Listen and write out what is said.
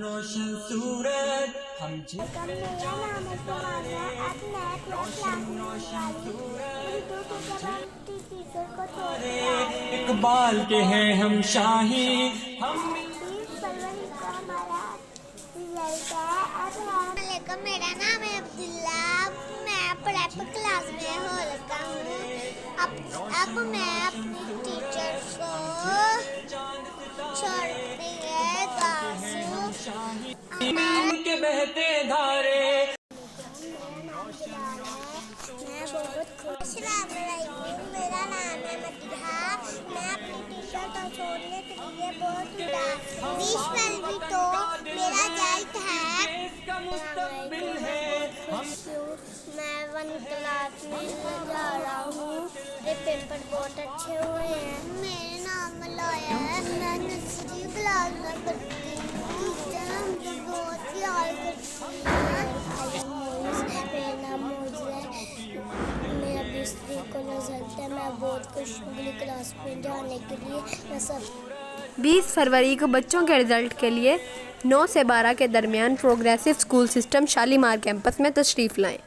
रोशन सूरज हम मेरा नाम है सुहाना। अब मैं क्लास में मेरी दो टीचर को छोड़ इकबाल के हैं हम शाही हम 20 फरवरी को हमारा रिजल्ट है। अब मेरा नाम है अब्दुल्ला। मैं प्रेप क्लास में हो लगा हूँ। अब मैं अपनी टीचर को छोड़ती है के बहते धारे। मैं बहुत खुश। मेरा नाम है मतिहा। मैं अपनी टीचर को छोड़ने के लिए बहुत उदास हूँ। 20 फरवरी तो मेरा रिजल्ट है। मैं 1 क्लास में जा रहा हूँ। मेरे पेपर बहुत अच्छे हुए हैं। मेरा नाम मलाया है। मैं नर्सरी क्लास में पढ़ती हूँ। मुझे बहुत प्यार करती है। मेरा नाम मोइज़ है। मेरा 20 तारीख को रिजल्ट है। मैं बहुत खुश हूँ अगली क्लास में जाने के लिए। मैं सब 20 फरवरी को बच्चों के रिजल्ट के लिए 9 से 12 के दरमियान progressive school system Shalimar campus में तशरीफ़ लाएं।